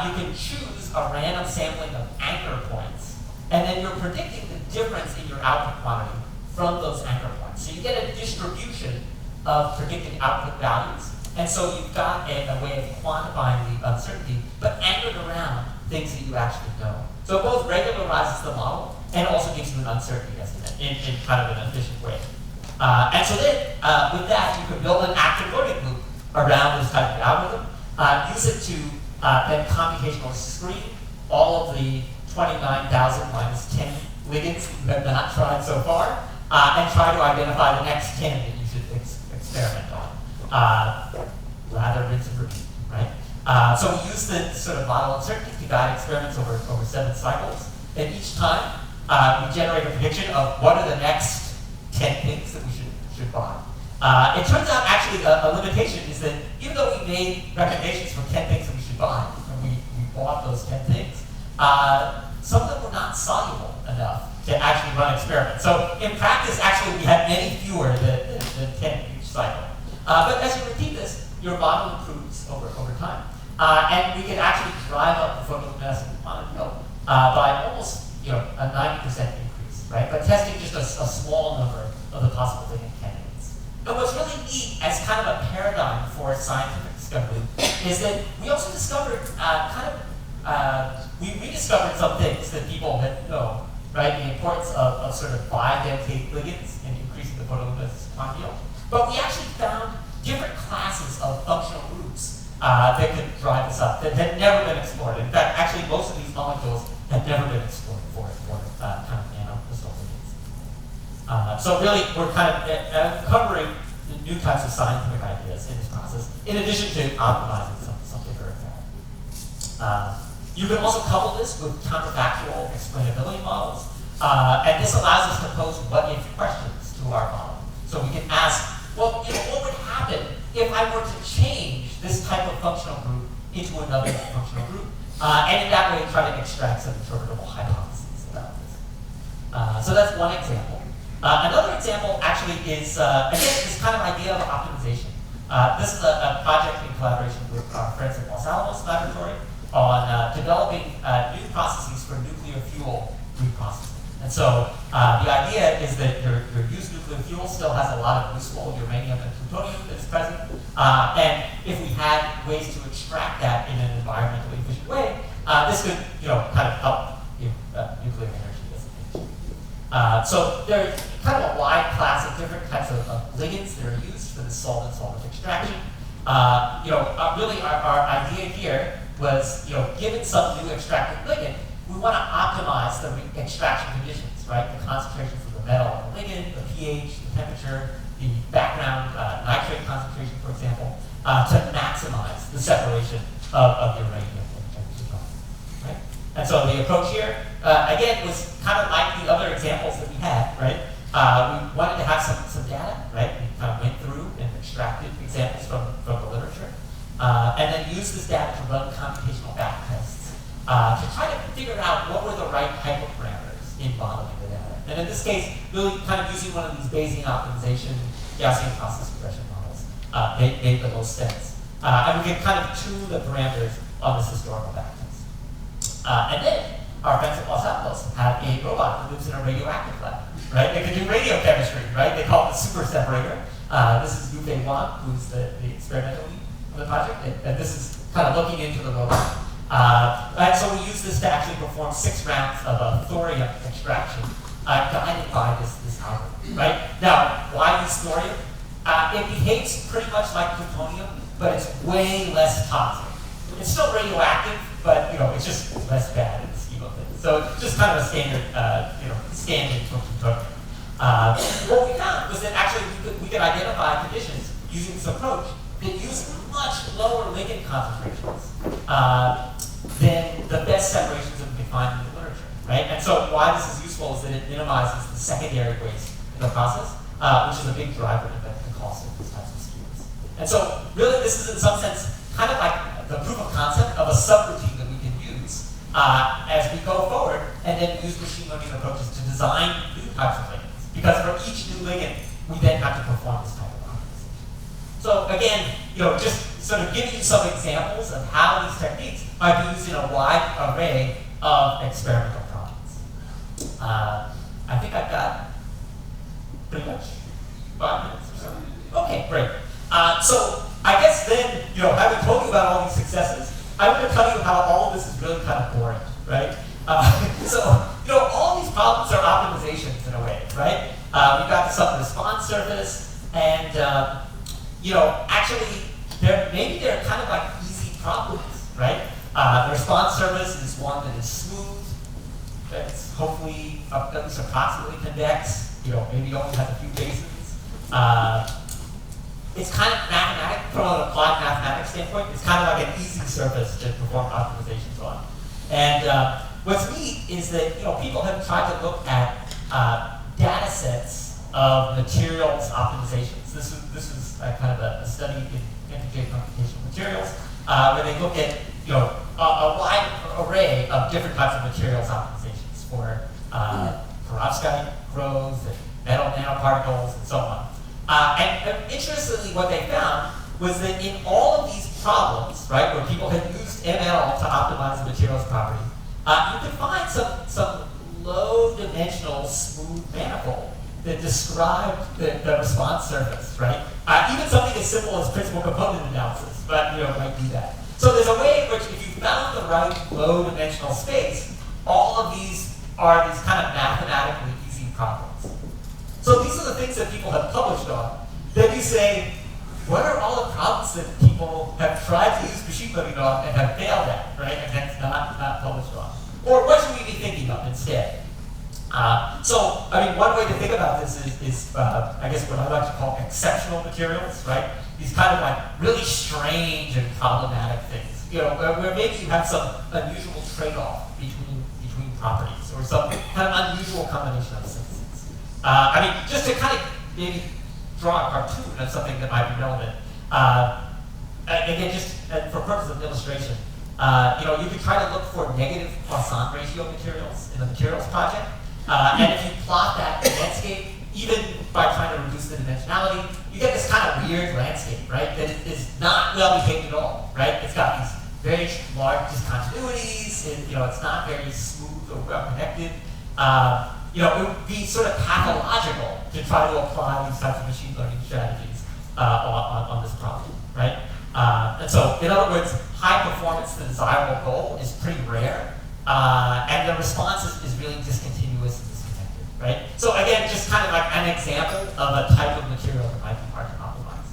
you can choose a random sampling of anchor points, and then you're predicting the difference in your output quantity from those anchor points. So you get a distribution of predicted output values, and so you've got a way of quantifying the uncertainty, but anchored around things that you actually know. So it both regularizes the model and also gives you an uncertainty estimate in kind of an efficient way. And so then, with that, you can build an active learning loop around this type of algorithm, use it to then computationally screen all of the 29,000 minus 10 ligands that you have not tried so far, and try to identify the next 10 that you should experiment on. Rather rinse and repeat, right? So we use the sort of model uncertainty to guide experiments over 7 cycles, and each time we generate a prediction of what are the next 10 things that we should buy. It turns out actually a limitation is that even though we made recommendations for 10 things that we should buy, and we bought those 10 things, some of them were not soluble enough to actually run experiments. So in practice, actually, we had many fewer than 10 each cycle. But as you repeat this, your model improves over time. And we can actually drive up the photoluminescent quantity by almost a 90% increase, right? But testing just a small number of the possible ligand candidates. And what's really neat as kind of a paradigm for scientific discovery is that we also discovered we rediscovered some things that people had known, right? The importance of sort of bidentate ligands in increasing the photoluminescence quantity. But we actually found different classes of functional groups that could drive this up that had never been explored. In fact, actually, most of these molecules had never been explored for kind of nanocrystal ligands. So really, we're kind of uncovering the new types of scientific ideas in this process, in addition to optimizing some bigger effect. You can also couple this with counterfactual explainability models, and this allows us to pose what-if questions to our model. So we can ask, well, what would happen if I were to change this type of functional group into another functional group? And in that way, try to extract some interpretable hypotheses about this. So that's one example. Another example actually is, again, this kind of idea of optimization. This is a project in collaboration with our friends at Los Alamos Laboratory on developing new processes for nuclear fuel reprocessing. And so the idea is that your used nuclear fuel still has a lot of useful uranium and plutonium that's present. And if we had ways to extract that in an environmentally efficient way, this could kind of help nuclear energy dissipation. So there's kind of a wide class of different types of ligands that are used for this solvent-solvent extraction. Really our idea here was, given some new extracted ligand, we want to optimize the extraction conditions, right? The concentrations of the metal on the ligand, the pH, the temperature, the background nitrate concentration, for example, to maximize the separation of uranium and plutonium, right? And so the approach here, again, was kind of like the other examples that we had, right? We wanted to have some data, right? We kind of went through and and then use this data to run computational backtests to try to figure out what were the right hyperparameters in modeling the data. And in this case, really kind of using one of these Bayesian optimization Gaussian process regression models made the most sense. And we can kind of tune the parameters on this historical backtest. And then our friends at Los Alamos have a robot that lives in a radioactive lab, right? They can do radiochemistry, right? They call it the super separator. This is Yufei Wang, who's the experimental lead of the project, and this is kind of looking into the robot. And so we use this to actually perform 6 rounds of a thorium extraction guided by this algorithm, right? Now, why use thorium? It behaves pretty much like plutonium, but it's way less toxic. It's still radioactive, but it's just less bad in the scheme of things. So it's just kind of a standard, standard for plutonium. What we found was that actually we could identify conditions using this approach that use much lower ligand concentrations than the best separations that we can find in the literature, right? And so why this is useful is that it minimizes the secondary waste in the process, which is a big driver in the cost of these types of schemes. And so really this is in some sense kind of like the proof of concept of a subroutine that we can use as we go forward and then use machine learning approaches to design new types of ligands. Because for each new ligand, we then have to perform this type of optimization. So again, just sort of giving you some examples of how these techniques might be used in a wide array of experimental problems. I think I've got pretty much 5 minutes or so. Okay, great. So I guess then, having told you about all these successes, I'm going to tell you how all of this is really kind of boring, right? So, all these problems are optimizations in a way, right? We've got this response surface, and, actually, maybe they're kind of like easy problems, right? The response surface is one that is smooth, that's hopefully at least approximately convex, maybe only has a few bases. It's kind of mathematic, from an applied mathematics standpoint, it's kind of like an easy surface to perform optimizations on. And what's neat is that people have tried to look at data sets of materials optimizations. This is kind of a study in integrated computational materials where they look at a wide array of different types of materials optimizations for perovskite growth and metal nanoparticles and so on. And interestingly, what they found was that in all of these problems, right, where people had used ML to optimize the materials property, you could find some low-dimensional smooth manifold that described the response surface, right? Even something as simple as principal component analysis, but might do that. So there's a way in which, if you found the right low-dimensional space, all of these are these kind of mathematically easy problems. So these are the things that people have published on. Then you say, what are all the problems that people have tried to use machine learning on and have failed at, right? And hence not published on. Or what should we be thinking of instead? So, one way to think about this is I guess what I like to call exceptional materials, right? These kind of like really strange and problematic things, where maybe you have some unusual trade-off between properties or some kind of unusual combination of systems. Just to kind of maybe draw a cartoon of something that might be relevant. Again, just for purpose of illustration, you could try to look for negative Poisson ratio materials in the materials project. And if you plot that landscape, even by trying to reduce the dimensionality, you get this kind of weird landscape, right? That is not well behaved at all, right? It's got these very large discontinuities, and it's not very smooth or well connected. It would be sort of pathological to try to apply these types of machine learning strategies on this problem, right? And so, in other words, high performance, the desirable goal, is pretty rare, and the response is really discontinuous and disconnected, right? So again, just kind of like an example of a type of material that might be hard to optimize.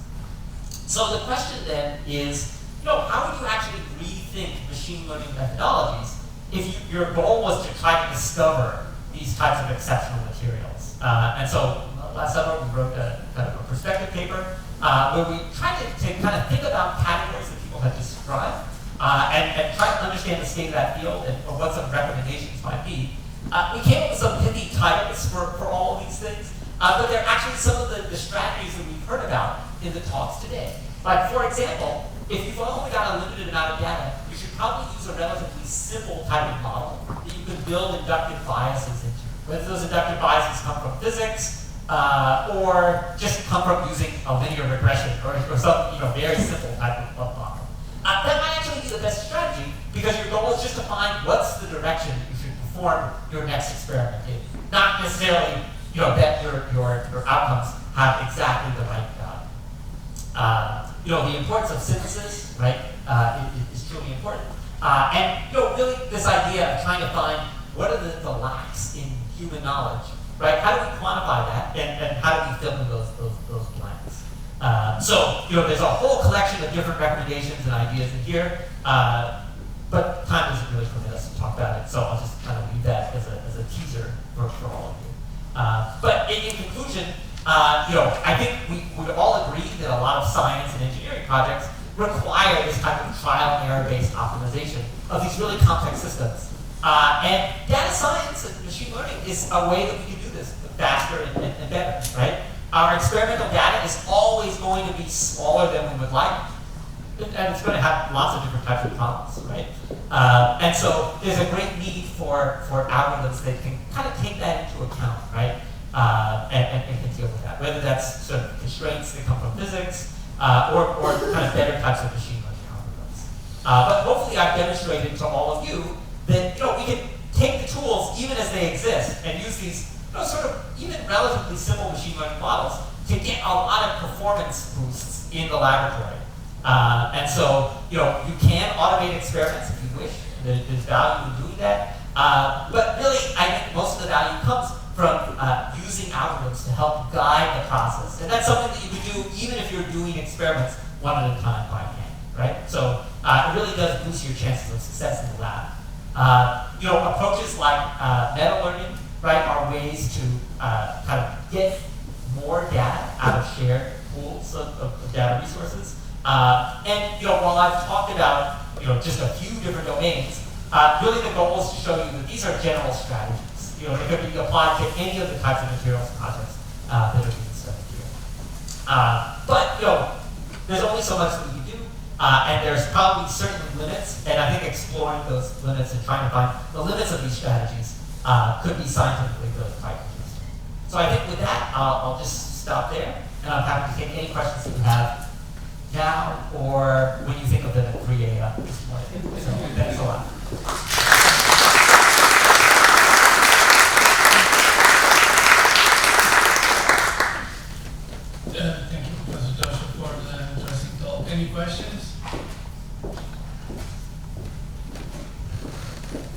So the question then is, how would you actually rethink machine learning methodologies if your goal was to try to discover these types of exceptional materials? And so last summer we wrote a kind of a perspective paper where we tried to kind of think about categories that people had described and try to understand the state of that field and or what some recommendations might be. We came up with some pithy titles for all of these things, but they're actually some of the strategies that we've heard about in the talks today. Like, for example, if you've only got a limited amount of data, you should probably use a relatively simple type of model that you can build inductive biases into. Whether those inductive biases come from physics, or just come from using a linear regression or some very simple type of model. That might actually be the best strategy because your goal is just to find what's the direction you should perform your next experiment in. Not necessarily that your outcomes have exactly the right value. The importance of synthesis, right, is truly important. And really this idea of trying to find what are the lacks in human knowledge, right? How do we quantify that, and how do we fill in those blanks? So there's a whole collection of different recommendations and ideas in here, but time doesn't really permit us to talk about it, so I'll just kind of leave that as a teaser for all of you. But in conclusion, I think we would all agree that a lot of science and engineering projects require this type of trial and error-based optimization of these really complex systems. And data science and machine learning is a way that we can do this faster and better, right? Our experimental data is always going to be smaller than we would like, and it's going to have lots of different types of problems, right? And so there's a great need for algorithms that can kind of take that into account, right? And can deal with that, whether that's sort of constraints that come from physics, or kind of better types of machine learning algorithms. But hopefully I've demonstrated to all of you that we can take the tools even as they exist and use these sort of even relatively simple machine learning models to get a lot of performance boosts in the laboratory. And so you can automate experiments if you wish. There's value in doing that. But really, I think most of the value comes from using algorithms to help guide the process. And that's something that you can do even if you're doing experiments one at a time by hand, right? So it really does boost your chances of success in the lab. Approaches like meta-learning, right, are ways to kind of get more data out of shared pools of data resources. And while I've talked about just a few different domains, really the goal is to show you that these are general strategies. They could be applied to any of the types of materials projects that are being studied here. But there's only so much that we can do. And there's probably certain limits, and I think exploring those limits and trying to find the limits of these strategies could be scientifically really quite interesting. So I think with that, I'll just stop there, and I'm happy to take any questions that you have now or when you think of them at 3 a.m. this morning. So thanks a lot. Thank you, Professor Joshua, for the interesting talk. Any questions?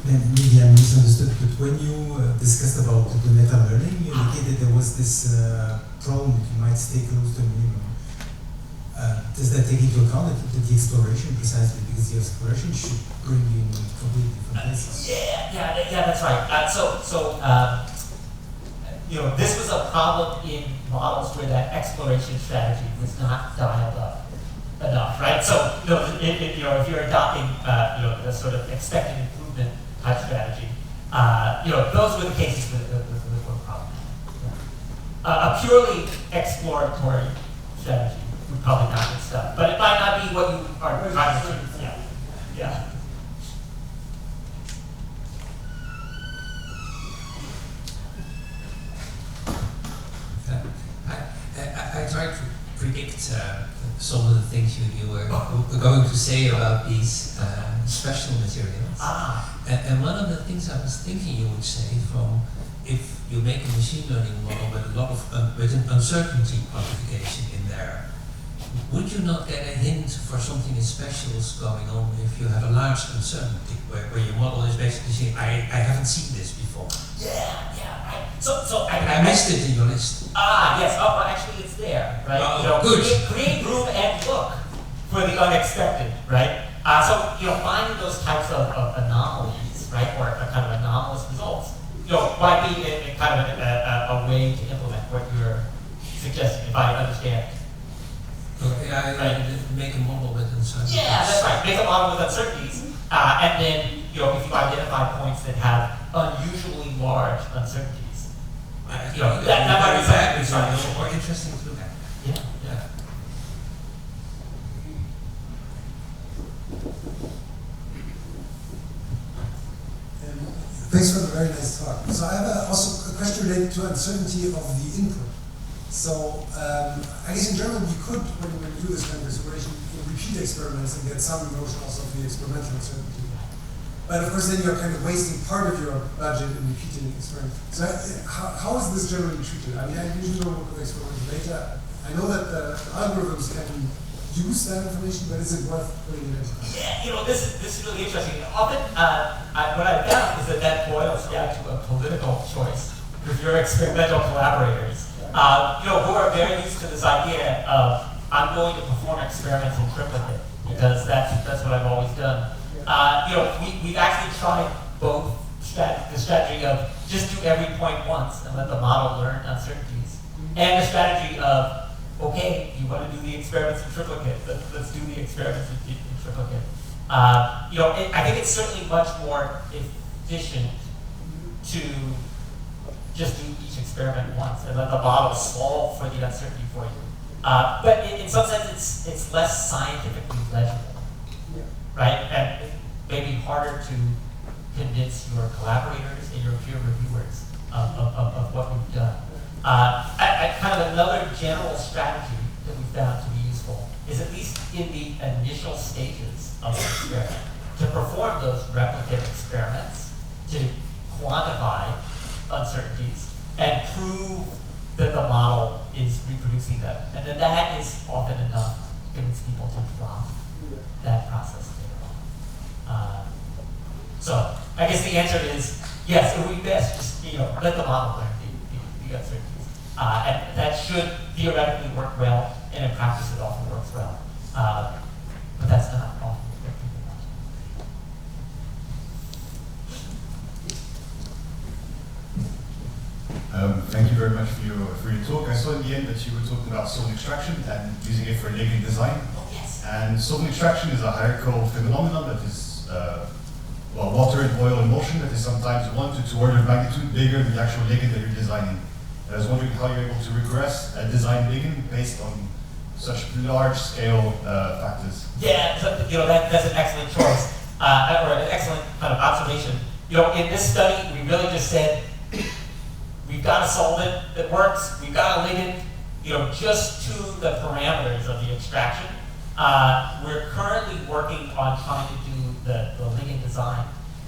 Maybe I misunderstood, but when you discussed about the meta-learning, you indicated there was this problem that you might stay close to a minimum. Does that take into account that the exploration, precisely because the exploration should bring you in completely different places? Yeah, that's right. This was a problem in models where that exploration strategy was not dialed up enough, right? So, if you're adopting, the sort of expected improvement type strategy, those were the cases with the problem. A purely exploratory strategy would probably not get stuff, but it might not be what you are trying to achieve. Yeah. I tried to predict some of the things you were going to say about these special materials. And one of the things I was thinking you would say, from if you make a machine learning model with a lot of with an uncertainty quantification in there, would you not get a hint for something special is going on if you have a large uncertainty where your model is basically saying, I haven't seen this before? Yeah, right. So I missed it in your list. Yes. Oh, well, actually, it's there, right? Good. Create room and look for the unexpected, right? So finding those types of anomalies, right, or kind of anomalous results, might be a kind of a way to implement what you're suggesting, if I understand. Okay, I make a model with uncertainties. Yeah, that's right. Make a model with uncertainties, and then if you identify points that have unusually large uncertainties, that might be something more interesting to look at. Yeah. related to uncertainty of the input. So I guess in general you could, when you do this kind of exploration, repeat experiments and get some notion also of the experimental uncertainty. But of course then you're kind of wasting part of your budget in repeating experiments. So how is this generally treated? I mean, I usually don't work with experimental data. I know that the algorithms can use that information, but is it worth putting it in? Yeah, this is really interesting. Often, what I found is that boils down to a political choice with your experimental collaborators, who are very used to this idea of, I'm going to perform experiments in triplicate, because that's what I've always done. We've actually tried both the strategy of just do every point once and let the model learn uncertainties, and the strategy of, okay, you want to do the experiments in triplicate, let's do the experiments in triplicate. I think it's certainly much more efficient to just do each experiment once and let the model solve for the uncertainty for you. But in some sense, it's less scientifically legible, right? And it may be harder to convince your collaborators and your peer reviewers of what we've done. Kind of another general strategy that we found to be useful is, at least in the initial stages of the experiment, to perform those replicate experiments, to quantify uncertainties and prove that the model is reproducing them. And then that is often enough to convince people to drop that process later on. So I guess the answer is yes, it would be best just let the model learn the uncertainties. And that should theoretically work well, and in practice it often works well. But that's not often what people want. Thank you very much for your talk. I saw in the end that you were talking about solvent extraction and using it for ligand design. Oh, yes. And solvent extraction is a hierarchical phenomenon that is, water and oil in motion that is sometimes 1 to 2 orders of magnitude bigger than the actual ligand that you're designing. I was wondering how you're able to regress a design ligand based on such large-scale factors. Yeah, so, that's an excellent choice, or an excellent kind of observation. In this study, we really just said, we've got a solvent that works, we've got a ligand, just to the parameters of the extraction. We're currently working on trying to do the ligand design.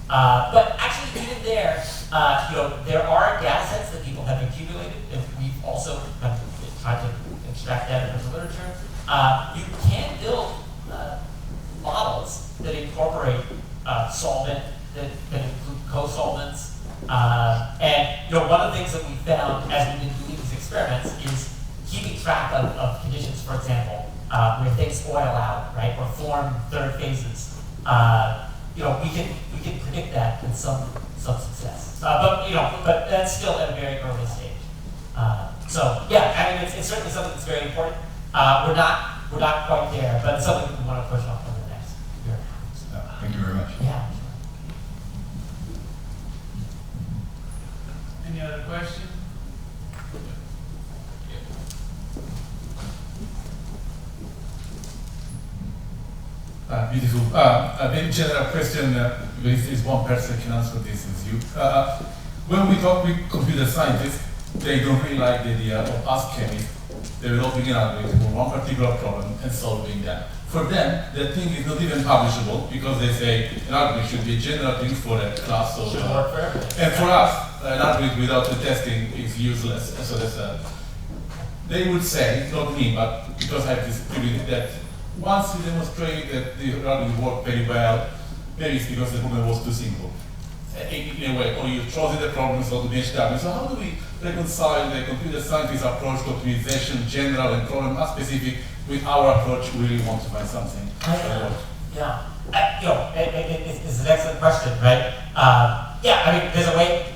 But actually, even there, there are data sets that people have accumulated, and we've also tried to extract data from the literature. You can build models that incorporate solvent, that include co-solvents. And one of the things that we found as we've been doing these experiments is keeping track of conditions, for example, where things oil out, right, or form third phases. We can predict that with some success, but that's still at a very early stage. So yeah, I mean it's certainly something that's very important. We're not quite there, but it's something we want to push on over the next year. Thank you very much. Yeah. Any other question? Beautiful. A very general question, is one person can answer this is you. When we talk with computer scientists, they don't really like the idea of us chemists developing an algorithm for one particular problem and solving that. For them, that thing is not even publishable because they say an algorithm should be a general thing for a class of. Should work for everything. And for us, an algorithm without the testing is useless. So they would say, not me, but because I have this theory that once you demonstrate that the algorithm worked very well, maybe it's because the problem was too simple. In a way, or you chose the problems of the HW. So how do we reconcile the computer scientist approach to optimization, general and problem specific, with our approach? We really want to find something. Yeah, it's an excellent question, right? I mean, there's a way.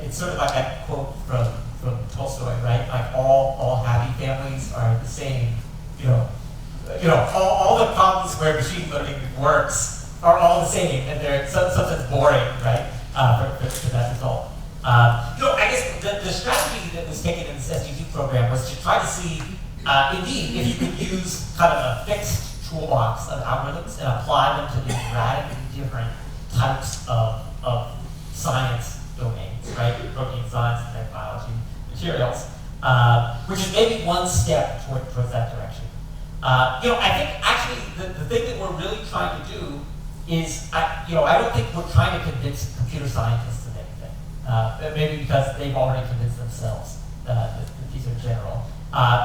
It's sort of like that quote from Tolstoy, right? Like all happy families are the same. All the problems where machine learning works are all the same, and they're sometimes boring, right? For that result. I guess the strategy that was taken in this SDG program was to try to see, indeed, if you could use kind of a fixed toolbox of algorithms and apply them to these radically different types of science domains. proteins, right? Protein science, and biology, materials, which is maybe one step towards that direction. I think actually the thing that we're really trying to do is, I don't think we're trying to convince computer scientists of anything. Maybe because they've already convinced themselves that these are general.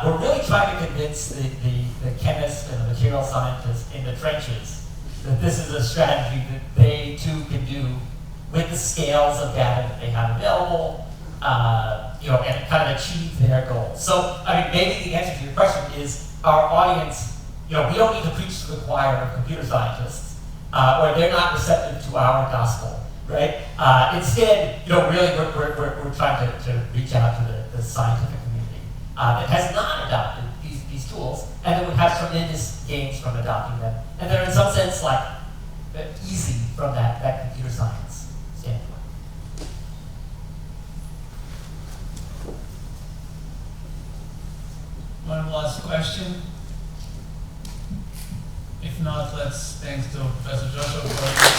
We're really trying to convince the chemists and the material scientists in the trenches that this is a strategy that they too can do with the scales of data that they have available, and kind of achieve their goals. So, maybe the answer to your question is our audience, we don't need to preach to the choir of computer scientists, or they're not receptive to our gospel, right? Instead, really we're trying to reach out to the scientific community that has not adopted these tools, and that would have tremendous gains from adopting them. And they're in some sense easy from that computer science standpoint. One last question. If not, let's thank to Professor Joshua for